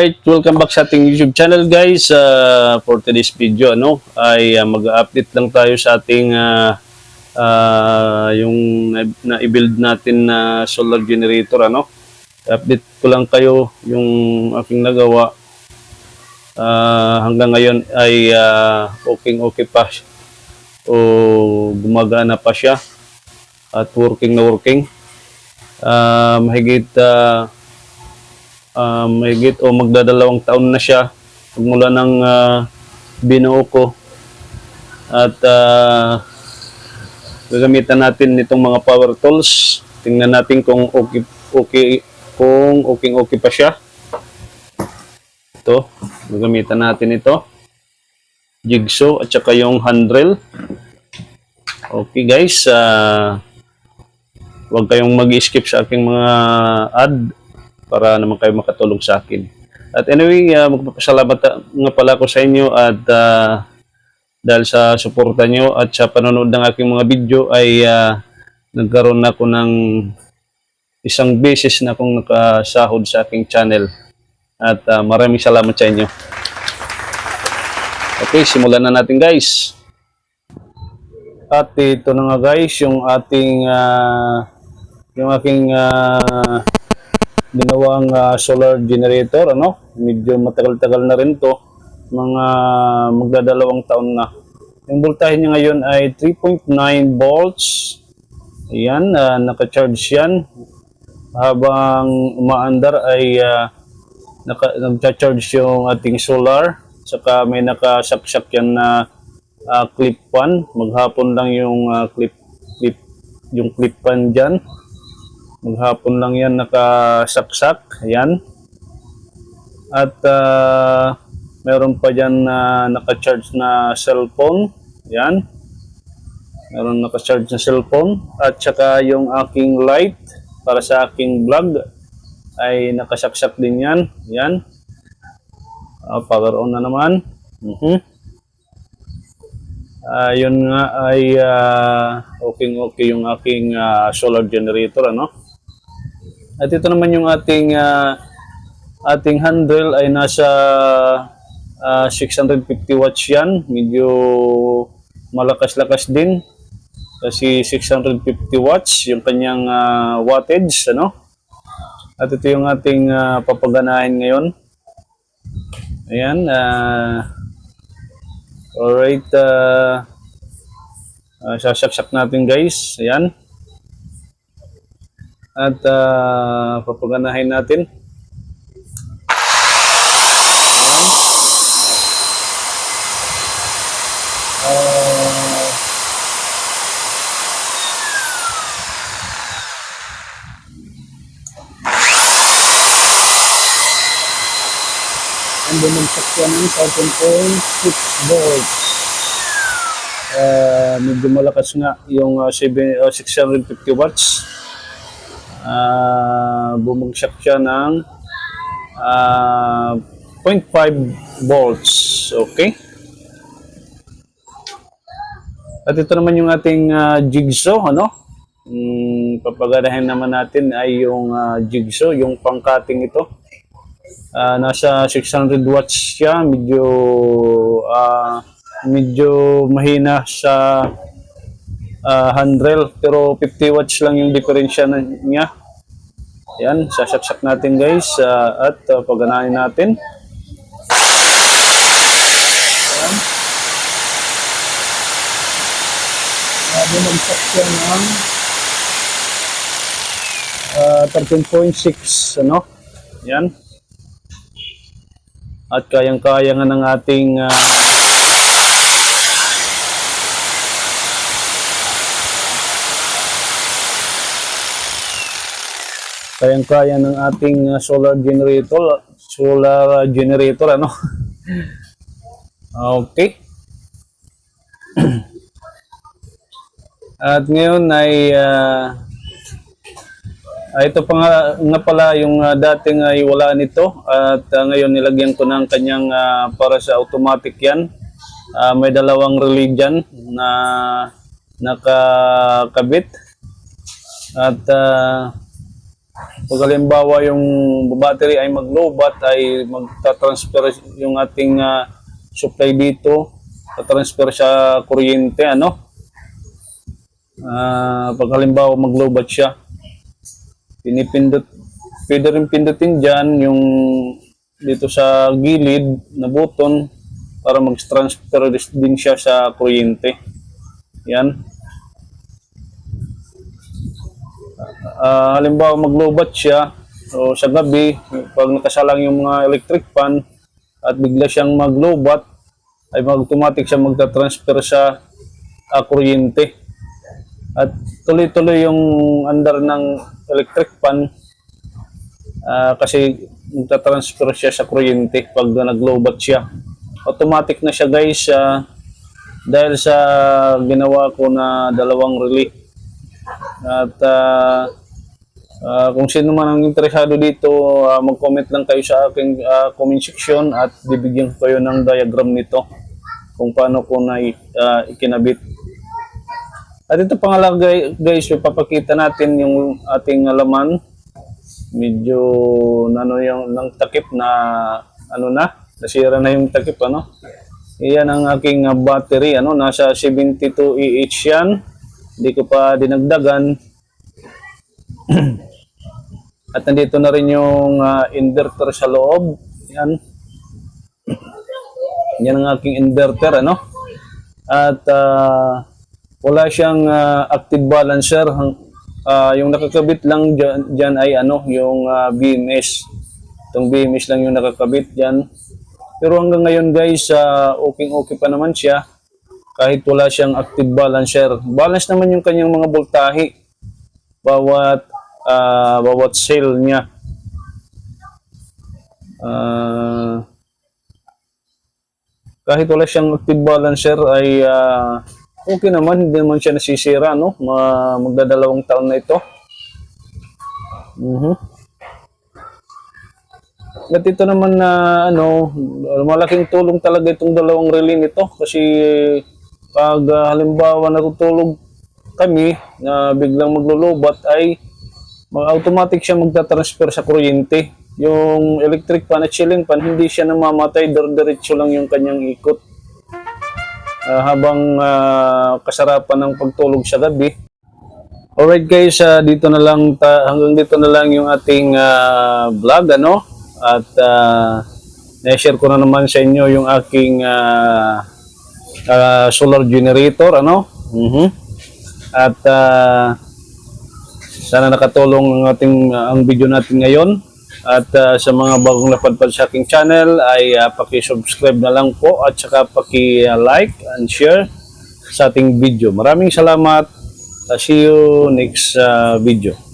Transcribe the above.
Alright, welcome back sa ating YouTube channel guys. For today's video ay mag-update lang tayo sa ating yung na-build natin na solar generator Update ko lang kayo yung aking nagawa. Hanggang ngayon ay okay pa o gumagana pa siya at working na working. Mahigit o magdadalawang taon na siya mula ng binuo ko at gagamitan natin nitong mga power tools. Tingnan natin kung okay pa siya. Ito, gagamitan natin ito, jigsaw at saka yung handrail. Okay guys, huwag kayong mag-skip sa aking mga ad para naman kayo makatulong sa akin. At anyway, magpapasalamat nga pala ako sa inyo at dahil sa suporta nyo at sa panonood ng aking mga video ay nagkaroon na ako ng isang beses na akong nakasahod sa aking channel. At maraming salamat sa inyo. Okay, simulan na natin guys. At ito na nga guys, yung ating aking ginawang solar generator, medyo matagal-tagal na rin to, mga magdadalawang taon na. Yung voltahe niya ngayon ay 3.9 volts. Ayan, naka-charge yan. Habang umaandar ay nagcha-charge yung ating solar. Saka may nakasaksak yan na clip fan. Maghapon lang yung clip fan dyan. Maghapon lang yan nakasaksak. Ayan. At meron pa dyan na naka-charge na cellphone. Ayan. Meron naka-charge na cellphone. At saka yung aking light para sa aking vlog ay nakasaksak din yan. Ayan. Power on na naman. Yun nga ay okay yung aking solar generator, At ito naman yung ating handrail ay nasa 650 watts yan. Medyo malakas-lakas din. Kasi 650 watts yung kanyang wattage, At ito yung ating papaganahin ngayon. Ayan. Alright. Sasaksak natin guys. Ayan. At papaganahin natin. Ang bumagsak yan ng 7.6 volts. Medyo malakas nga yung 650 watts. Bumagsak siya ng 0.5 volts. Okay. At ito naman yung ating jigsaw, papaganahin naman natin ay yung jigsaw, yung pang-cutting ito. Nasa 600 watts siya, medyo mahina sa handrail, pero 50 watts lang yung diferensya niya. Yan, sasaksak natin guys, at paganahin natin. Bumagsak siya ng 13.6, yan. At kayang-kaya nga ng ating solar generator, Okay. At ngayon ay ito pa nga pala yung dating ay wala nito at ngayon nilagyan ko ng kanyang para sa automatic yan. May dalawang relay dyan na nakakabit at Pag halimbawa yung battery ay mag-lowbat, ay magta-transfer yung ating supply dito, ta-transfer sa kuryente, ano? Pag halimbawa mag-lowbat siya, pwede rin pindutin dyan yung dito sa gilid na button para mag-transfer din siya sa kuryente. Yan. Halimbawa mag-lowbat siya, so sa gabi, pag nakasalang yung mga electric fan at bigla siyang mag-lowbat, ay automatic siya magta-transfer sa kuryente. At tuloy-tuloy yung under ng electric fan kasi magta-transfer siya sa kuryente pag nag-lowbat siya. Automatic na siya guys dahil sa ginawa ko na dalawang relay. At kung sino man ang interesado dito, mag-comment lang kayo sa aking comment section at bibigyan ko kayo ng diagram nito kung paano ko na ikinabit. At ito pangalagay guys, papakita natin yung ating laman. Medyo yung ng takip na nasira na yung takip, ano. Iyan ang aking battery, ano, nasa 72 EH yan. Hindi ko pa dinagdagan. At nandito na rin yung inverter sa loob. Yan. Yan ang aking inverter, ano. At wala siyang active balancer. Yung nakakabit lang dyan ay yung BMS. Itong BMS lang yung nakakabit dyan. Pero hanggang ngayon guys, okay pa naman siya kahit wala siyang active balancer. Balance naman yung kanyang mga voltahe bawat cell niya. Kahit wala siyang active balancer ay okay naman, hindi naman siya nasisira, no? Magdadalawang taon na ito. At ito naman na malaking tulong talaga itong dalawang relay nito kasi pag halimbawa natutulog kami na biglang maglo-lowbat ay automatic siya magta-transfer sa kuryente. Yung electric fan at ceiling fan hindi siya namamatay, diretso lang yung kanyang ikot. Habang kasarapan ng pagtulog sa gabi. Alright guys, dito na lang hanggang dito na lang yung ating vlog, ano? At na-share ko na naman sa inyo yung aking solar generator, ano? At sana nakatulong ang video natin ngayon. At sa mga bagong napadpad sa aking channel ay paki-subscribe na lang po at saka paki-like and share sa ating video. Maraming salamat. See you next video.